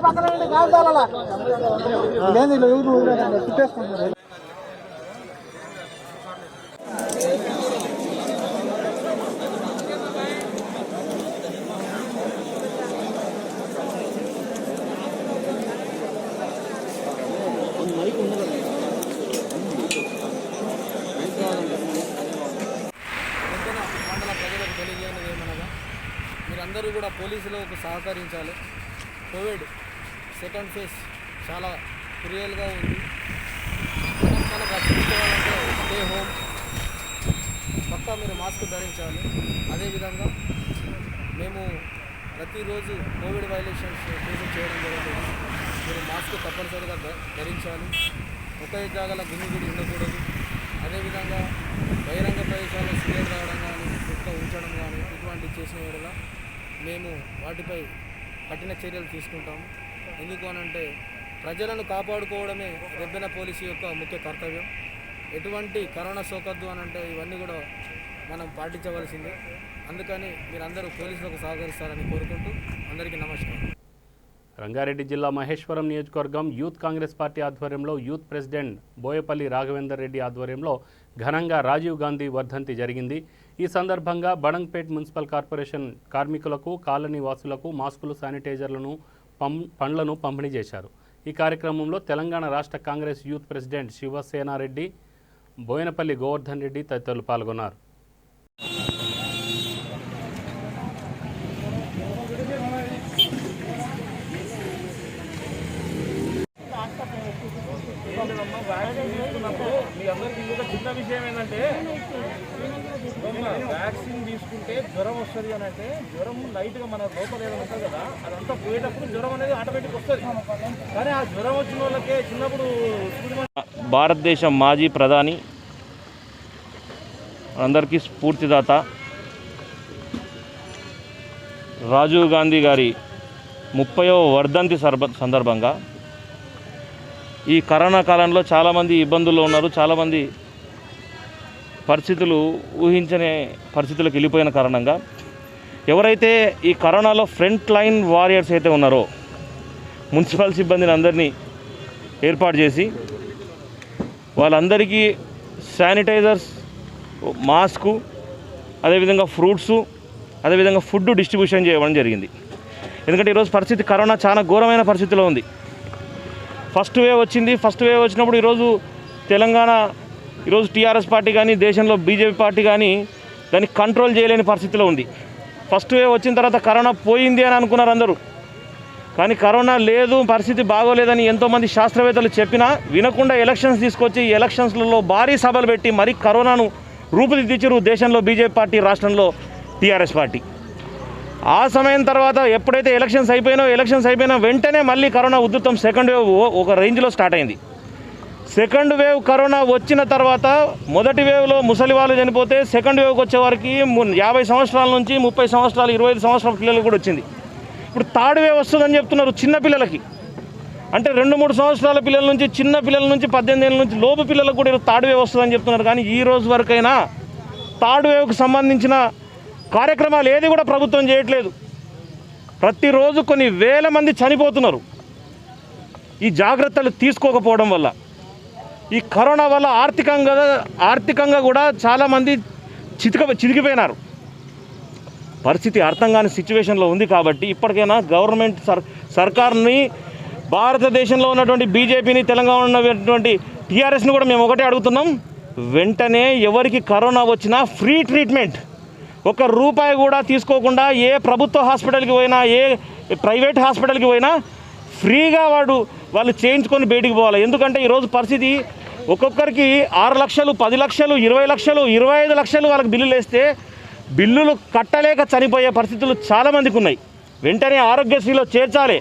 పక్కన కాదు తోలాలా లేదు, ఎవరు చుట్టేసుకుంటున్నారు.
మీరందరూ కూడా పోలీసులకు సహకరించాలి. కోవిడ్ సెకండ్ ఫేజ్ చాలా క్రియల్గా ఉంది. మనం రక్షించుకోవాలంటే స్టే హోమ్, పక్కా మీరు మాస్క్ ధరించాలి. అదేవిధంగా మేము ప్రతిరోజు కోవిడ్ వైలేషన్స్ కేసులు చేయడం జరుగుతుంది. మీరు మాస్క్ తప్పనిసరిగా ధరించాలి. ఒకే జాగాలో గుమిగుడి ఉండకూడదు. అదేవిధంగా బహిరంగ ప్రదేశాల్లో సిగరెట్ తాగడం కానీ కుక్క ఉంచడం కానీ ఇటువంటివి చేసిన వల్ల మేము వాటిపై కఠిన చర్యలు తీసుకుంటాము. ఎందుకు అనంటే ప్రజలను కాపాడుకోవడమే రెబ్బెన పోలీసు యొక్క ముఖ్య కర్తవ్యం. ఎటువంటి కరోనా సోకద్దు అనంటే ఇవన్నీ కూడా మనం పాటించవలసిందే. అందుకని మీరందరూ పోలీసులకు సహకరిస్తారని కోరుకుంటూ అందరికీ నమస్కారం.
రంగారెడ్డి జిల్లా మహేశ్వరం నియోజకవర్గం యూత్ కాంగ్రెస్ పార్టీ ఆధ్వర్యంలో యూత్ ప్రెసిడెంట్ బోయపల్లి రాఘవేందర్ రెడ్డి ఆధ్వర్యంలో ఘనంగా రాజీవ్ గాంధీ వర్ధంతి జరిగింది. ఈ సందర్భంగా బడంగ్పేట్ మున్సిపల్ కార్పొరేషన్ కార్మికులకు, కాలనీ వాసులకు మాస్కులు, శానిటైజర్లను, పండ్లను పంపిణీ చేశారు. ఈ కార్యక్రమంలో తెలంగాణ రాష్ట్ర కాంగ్రెస్ యూత్ ప్రెసిడెంట్ శివసేనారెడ్డి, బోయనపల్లి గోవర్ధన్ రెడ్డి తదితరులు పాల్గొన్నారు.
మీ అందరికీ ఇంకొక చిన్న విషయం ఏంటంటే వ్యాక్సిన్ తీసుకుంటే జ్వరం వస్తుంది అని అంటే జ్వరం లైట్గా మన లోపల ఏదో ఉంటుంది కదా, అదంతా పోయేటప్పుడు జ్వరం అనేది ఆటోమేటిక్ వస్తుంది. కానీ ఆ జ్వరం వచ్చిన వాళ్ళకే చిన్నప్పుడు
భారతదేశం మాజీ ప్రధాని, అందరికీ స్ఫూర్తిదాత రాజీవ్ గాంధీ గారి 30వ వర్ధంతి సందర్భంగా ఈ కరోనా కాలంలో చాలామంది ఇబ్బందుల్లో ఉన్నారు. చాలామంది పరిస్థితులు ఊహించని పరిస్థితులకు వెళ్ళిపోయిన కారణంగా ఎవరైతే ఈ కరోనాలో ఫ్రంట్ లైన్ వారియర్స్ అయితే ఉన్నారో మున్సిపల్ సిబ్బందిని అందరినీ ఏర్పాటు చేసి వాళ్ళందరికీ శానిటైజర్స్, మాస్కు, అదేవిధంగా ఫ్రూట్సు, అదేవిధంగా ఫుడ్ డిస్ట్రిబ్యూషన్ చేయడం జరిగింది. ఎందుకంటే ఈరోజు పరిస్థితి కరోనా చాలా ఘోరమైన పరిస్థితిలో ఉంది. ఫస్ట్ వేవ్ వచ్చింది. ఫస్ట్ వేవ్ వచ్చినప్పుడు ఈరోజు తెలంగాణ, ఈరోజు టీఆర్ఎస్ పార్టీ కానీ దేశంలో బీజేపీ పార్టీ కానీ దాన్ని కంట్రోల్ చేయలేని పరిస్థితిలో ఉంది. ఫస్ట్ వేవ్ వచ్చిన తర్వాత కరోనా పోయింది అని అనుకున్నారు అందరూ. కానీ కరోనా లేదు, పరిస్థితి బాగోలేదని ఎంతోమంది శాస్త్రవేత్తలు చెప్పినా వినకుండా ఎలక్షన్స్ తీసుకొచ్చి ఎలక్షన్స్లలో భారీ సభలు పెట్టి మరీ కరోనాను రూపుదిద్దించారు దేశంలో బీజేపీ పార్టీ, రాష్ట్రంలో టీఆర్ఎస్ పార్టీ. ఆ సమయం తర్వాత ఎప్పుడైతే ఎలక్షన్స్ అయిపోయినా వెంటనే మళ్ళీ కరోనా ఉధృతం సెకండ్ వేవ్ ఒక రేంజ్లో స్టార్ట్ అయింది. సెకండ్ వేవ్ కరోనా వచ్చిన తర్వాత మొదటి వేవ్లో ముసలి వాళ్ళు చనిపోతే సెకండ్ వేవ్కి వచ్చేవారికి 50 సంవత్సరాల నుంచి 30 సంవత్సరాలు, 25 సంవత్సరాల పిల్లలకు కూడా వచ్చింది. ఇప్పుడు థర్డ్ వేవ్ వస్తుందని చెప్తున్నారు చిన్న పిల్లలకి. అంటే 2-3 సంవత్సరాల పిల్లల నుంచి, చిన్న పిల్లల నుంచి 18 ఏళ్ళ నుంచి లోపు పిల్లలకు కూడా థర్డ్ వేవ్ వస్తుందని చెప్తున్నారు. కానీ ఈ రోజు వరకైనా థర్డ్ వేవ్కి సంబంధించిన కార్యక్రమాలు ఏది కూడా ప్రభుత్వం చేయట్లేదు. ప్రతిరోజు కొన్ని వేల మంది చనిపోతున్నారు ఈ జాగ్రత్తలు తీసుకోకపోవడం వల్ల. ఈ కరోనా వల్ల ఆర్థికంగా కూడా చాలామంది చితికిపోయినారు. పరిస్థితి అర్థం కాని సిచ్యువేషన్లో ఉంది. కాబట్టి ఇప్పటికైనా గవర్నమెంట్ సర్కార్ని, భారతదేశంలో ఉన్నటువంటి బీజేపీని, తెలంగాణ ఉన్నటువంటి టీఆర్ఎస్ని కూడా మేము ఒకటే అడుగుతున్నాం, వెంటనే ఎవరికి కరోనా వచ్చినా ఫ్రీ ట్రీట్మెంట్, ₹1 కూడా తీసుకోకుండా ఏ ప్రభుత్వ హాస్పిటల్కి పోయినా, ఏ ప్రైవేట్ హాస్పిటల్కి పోయినా ఫ్రీగా వాళ్ళు చేయించుకొని బయటికి పోవాలి. ఎందుకంటే ఈరోజు పరిస్థితి ఒక్కొక్కరికి 6 లక్షలు, 10 లక్షలు, 20 లక్షలు, 25 లక్షలు వాళ్ళకి బిల్లులు వేస్తే బిల్లులు కట్టలేక చనిపోయే పరిస్థితులు చాలామందికి ఉన్నాయి. వెంటనే ఆరోగ్యశ్రీలో చేర్చాలి.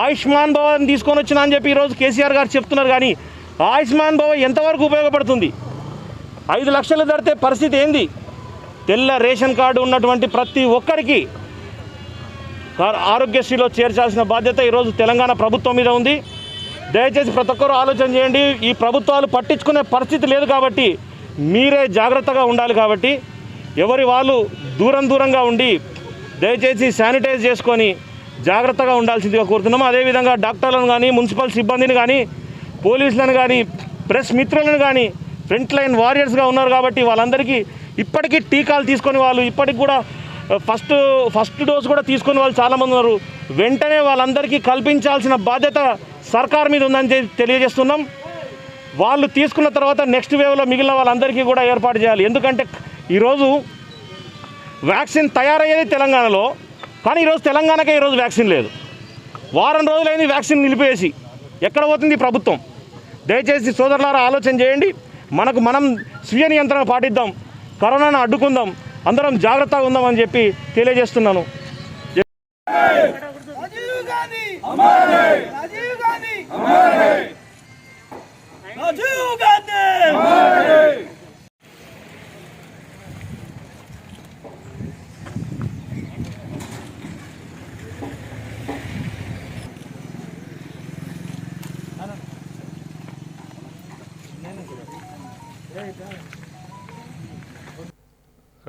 ఆయుష్మాన్ భవన్ తీసుకొని వచ్చినా అని చెప్పి ఈరోజు కేసీఆర్ గారు చెప్తున్నారు. కానీ ఆయుష్మాన్ భవన్ ఎంతవరకు ఉపయోగపడుతుంది? 5 లక్షలు ధరితే పరిస్థితి ఏంది? తెల్ల రేషన్ కార్డు ఉన్నటువంటి ప్రతి ఒక్కరికి ఆరోగ్యశ్రీలో చేర్చాల్సిన బాధ్యత ఈరోజు తెలంగాణ ప్రభుత్వం మీద ఉంది. దయచేసి ప్రతి ఒక్కరూ ఆలోచన చేయండి. ఈ ప్రభుత్వాలు పట్టించుకునే పరిస్థితి లేదు కాబట్టి మీరే జాగ్రత్తగా ఉండాలి. కాబట్టి ఎవరి వాళ్ళు దూరంగా ఉండి దయచేసి శానిటైజ్ చేసుకొని జాగ్రత్తగా ఉండాల్సిందిగా కోరుతున్నాము. అదేవిధంగా డాక్టర్లను కానీ, మున్సిపల్ సిబ్బందిని కానీ, పోలీసులను కానీ, ప్రెస్ మిత్రులను కానీ ఫ్రంట్ లైన్ వారియర్స్గా ఉన్నారు. కాబట్టి వాళ్ళందరికీ ఇప్పటికీ టీకాలు తీసుకొని వాళ్ళు ఇప్పటికి కూడా ఫస్ట్ డోస్ కూడా తీసుకొని వాళ్ళు చాలామంది ఉన్నారు. వెంటనే వాళ్ళందరికీ కల్పించాల్సిన బాధ్యత సర్కార్ మీద ఉందని తెలియజేస్తున్నాం. వాళ్ళు తీసుకున్న తర్వాత నెక్స్ట్ వేవ్లో మిగిలిన వాళ్ళందరికీ కూడా ఏర్పాటు చేయాలి. ఎందుకంటే ఈరోజు వ్యాక్సిన్ తయారయ్యేది తెలంగాణలో, కానీ ఈరోజు తెలంగాణకే ఈరోజు వ్యాక్సిన్ లేదు. వారం రోజులైంది వ్యాక్సిన్ నిలిపేసి. ఎక్కడ పోతుంది ప్రభుత్వం? దయచేసి సోదరులారా ఆలోచన చేయండి. మనం స్వీయ నియంత్రణ పాటిద్దాం, కరోనాను అడ్డుకుందాం, అందరం జాగ్రత్తగా ఉందామని చెప్పి తెలియజేస్తున్నాను.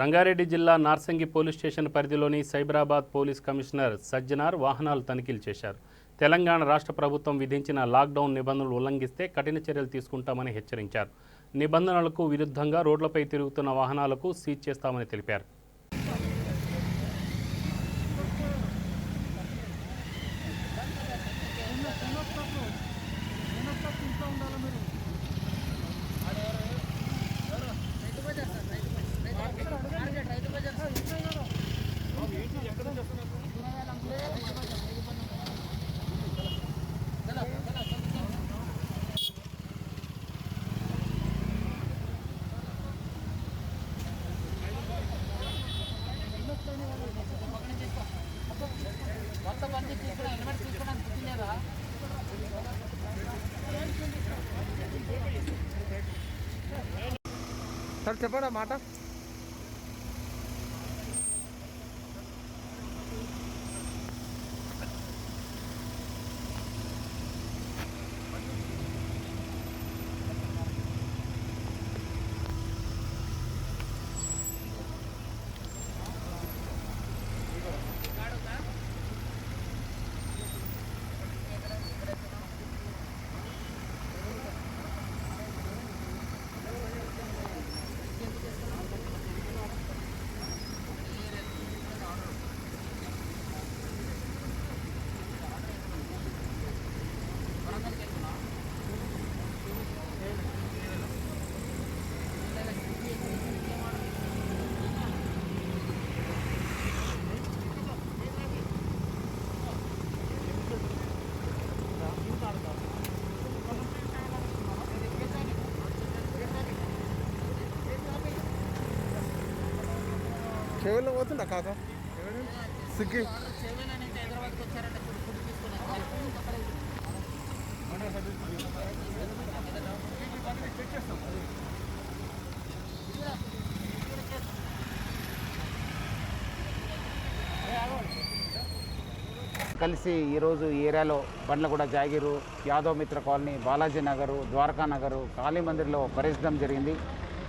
రంగారెడ్డి జిల్లా నార్సంగి పోలీస్ స్టేషన్ పరిధిలోని సైబరాబాద్ పోలీస్ కమిషనర్ సజ్జనార్ వాహనాలు తనిఖీలు చేశారు. తెలంగాణ రాష్ట్ర ప్రభుత్వం విధించిన లాక్డౌన్ నిబంధనలు ఉల్లంఘిస్తే కఠిన చర్యలు తీసుకుంటామని హెచ్చరించారు. నిబంధనలకు విరుద్ధంగా రోడ్లపై తిరుగుతున్న వాహనాలకు సీజ్ చేస్తామని తెలిపారు.
సార్ చెప్పండి మాట. చెవుల్లో పోతుందా కాక సిగ్గి
కలిసి ఈరోజు ఈ ఏరియాలో బండ్లగూడ జాగిరు, యాదవ్ మిత్ర కాలనీ, బాలాజీ నగరు, ద్వారకా నగరు, కాళీ మందిర్లో పర్యటించడం జరిగింది.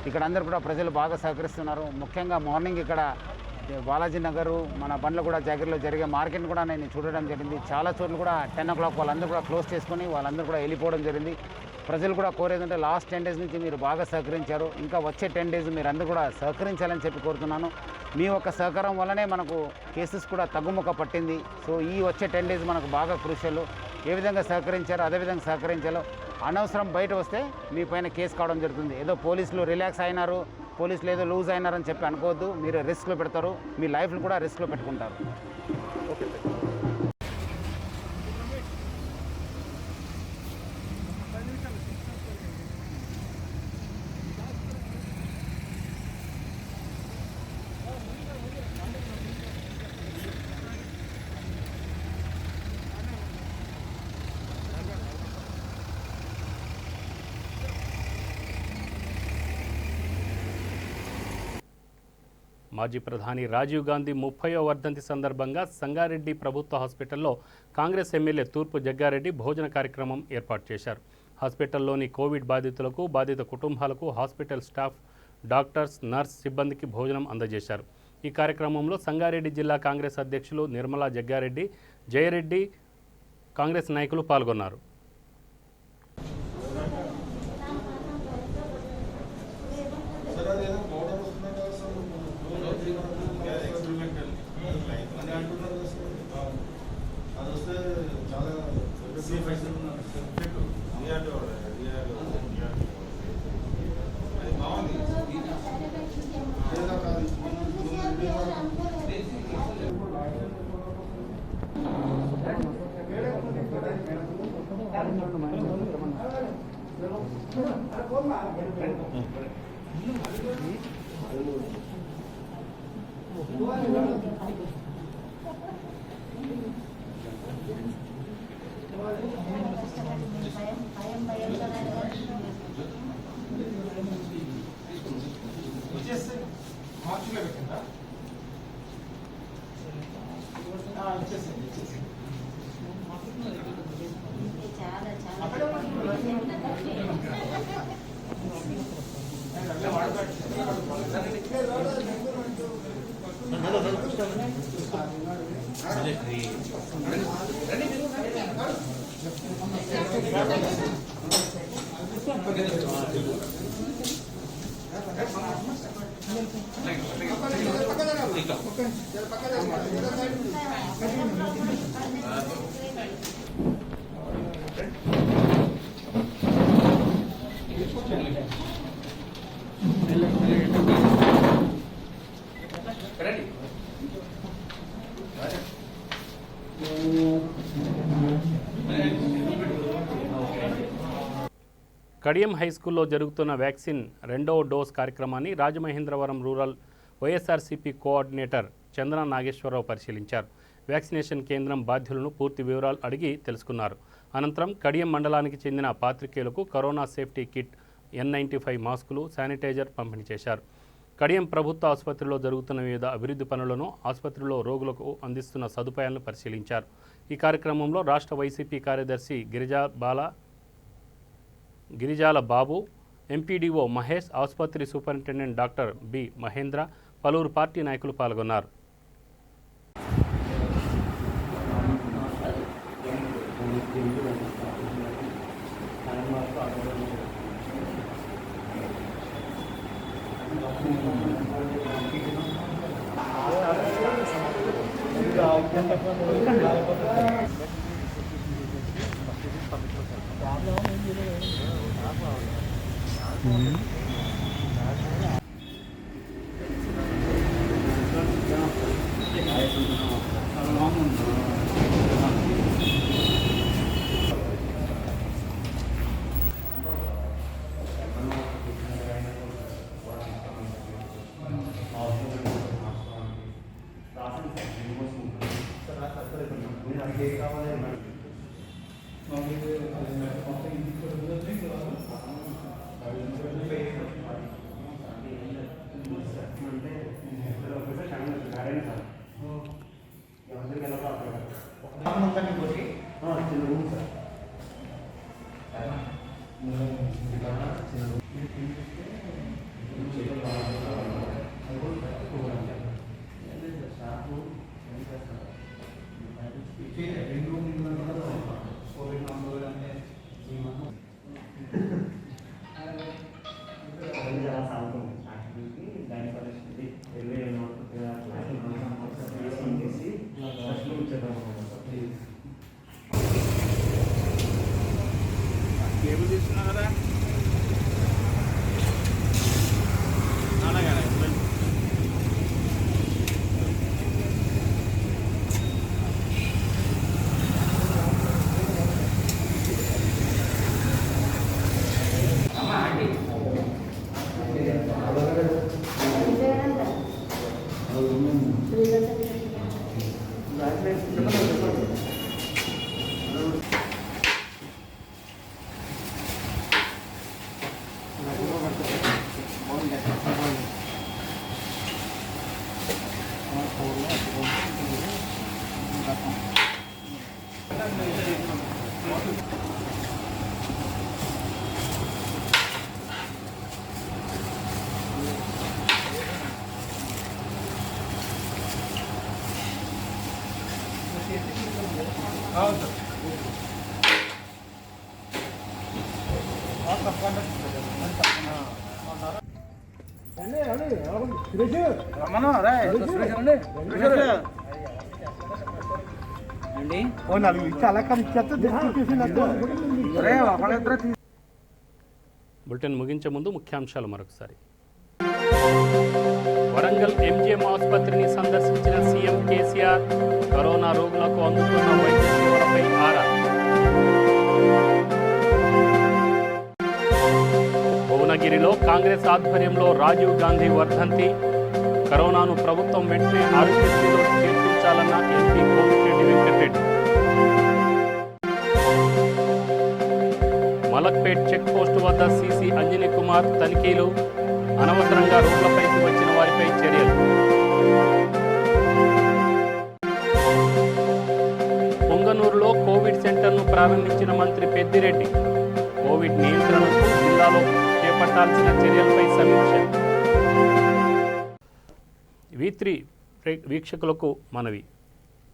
ఇక్కడ అందరూ కూడా ప్రజలు బాగా సహకరిస్తున్నారు. ముఖ్యంగా మార్నింగ్ ఇక్కడ బాలాజీ నగరు, మన బండ్లగూడ జాగిరిలో జరిగే మార్కెట్ కూడా నేను చూడడం జరిగింది. చాలా చోట్ల కూడా 10 o'clock వాళ్ళందరూ కూడా క్లోజ్ చేసుకొని వాళ్ళందరూ కూడా వెళ్ళిపోవడం జరిగింది. ప్రజలు కూడా కోరేదంటే లాస్ట్ 10 days నుంచి మీరు బాగా సహకరించారు. ఇంకా వచ్చే 10 days మీరు అందరూ కూడా సహకరించాలని చెప్పి కోరుతున్నాను. మీ యొక్క సహకారం వల్లనే మనకు కేసెస్ కూడా తగ్గుముఖ పట్టింది. సో ఈ వచ్చే 10 days మనకు బాగా క్రూషియల్. ఏ విధంగా సహకరించారో అదేవిధంగా సహకరించాలో. అనవసరం బయట వస్తే మీ పైన కేసు కావడం జరుగుతుంది. ఏదో పోలీసులు రిలాక్స్ అయినారు, పోలీసులు ఏదో లూజ్ అయినారని చెప్పి అనుకోవద్దు. మీరు రిస్క్లో పెడతారు, మీ లైఫ్ను కూడా రిస్క్లో పెట్టుకుంటారు. ఓకే.
మాజీ ప్రధాని రాజీవ్ గాంధీ 30వ వర్ధంతి సందర్భంగా సంగారెడ్డి ప్రభుత్వ హాస్పిటల్లో కాంగ్రెస్ ఎమ్మెల్యే తూర్పు జగ్గారెడ్డి భోజన కార్యక్రమం ఏర్పాటు చేశారు. హాస్పిటల్లోని కోవిడ్ బాధితులకు, బాధిత కుటుంబాలకు హాస్పిటల్ స్టాఫ్, డాక్టర్స్, నర్స్ సిబ్బందికి భోజనం అందజేశారు. ఈ కార్యక్రమంలో సంగారెడ్డి జిల్లా కాంగ్రెస్ అధ్యక్షులు నిర్మలా జగ్గారెడ్డి, జయరెడ్డి, కాంగ్రెస్ నాయకులు పాల్గొన్నారు. కడియం హైస్కూల్లో జరుగుతున్న వ్యాక్సిన్ రెండవ డోస్ కార్యక్రమాన్ని రాజమహేంద్రవరం రూరల్ వైఎస్ఆర్సీపీ కోఆర్డినేటర్ చంద్ర నాగేశ్వరరావు పరిశీలించారు. వ్యాక్సినేషన్ కేంద్రం బాధ్యులను పూర్తి వివరాలు అడిగి తెలుసుకున్నారు. అనంతరం కడియం మండలానికి చెందిన పాత్రికేయులకు కరోనా సేఫ్టీ కిట్, N95 మాస్కులు, శానిటైజర్ పంపిణీ చేశారు. కడియం ప్రభుత్వ ఆసుపత్రిలో జరుగుతున్న వివిధ అభివృద్ధి పనులను, ఆసుపత్రిలో రోగులకు అందిస్తున్న సదుపాయాలను పరిశీలించారు. ఈ కార్యక్రమంలో రాష్ట్ర వైసీపీ కార్యదర్శి గిరిజాల బాబు, ఎంపీడీఓ మహేష్, ఆసుపత్రి సూపరింటెండెంట్ డాక్టర్ బి మహేంద్ర, పలువురు పార్టీ నాయకులు పాల్గొన్నారు. బులెటిన్ ముగించే ముందు ముఖ్యాంశాలు మరొకసారి. వరంగల్ ఎంజిఎం ఆసుపత్రిని సందర్శించిన సీఎం కేసీఆర్, కరోనా రోగులకు అందుతున్న వైద్య సేవలపై ఆరా. కాంగ్రెస్ ఆధ్వర్యంలో రాజీవ్ గాంధీ వర్ధంతి. కరోనాను ప్రభుత్వం వెంటనే ఆరోగ్యశ్రీలో చేర్పించాలన్న MP Komatireddy Venkatreddy. Malakpet check post వద్ద సీసీ అంజనీ కుమార్ తనిఖీలు. అనవసరంగా రోడ్లపైకి వచ్చిన వారిపై చర్యలు. పొంగనూరులో కోవిడ్ సెంటర్ను ప్రారంభించిన మంత్రి పెద్దిరెడ్డి. కోవిడ్ నియంత్రణకు జిల్లాలో చేపట్టాల్సిన చర్యలపై సమీక్ష. V3 వీక్షకులకు మనవి,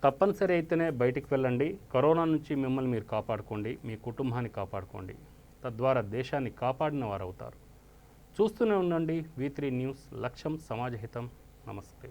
తప్పనిసరి అయితేనే బయటికి వెళ్ళండి. కరోనా నుంచి మిమ్మల్ని మీరు కాపాడుకోండి, మీ కుటుంబాన్ని కాపాడుకోండి. తద్వారా దేశాన్ని కాపాడిన వారు అవుతారు. చూస్తూనే ఉండండి V3 న్యూస్. లక్ష్యం సమాజహితం. నమస్తే.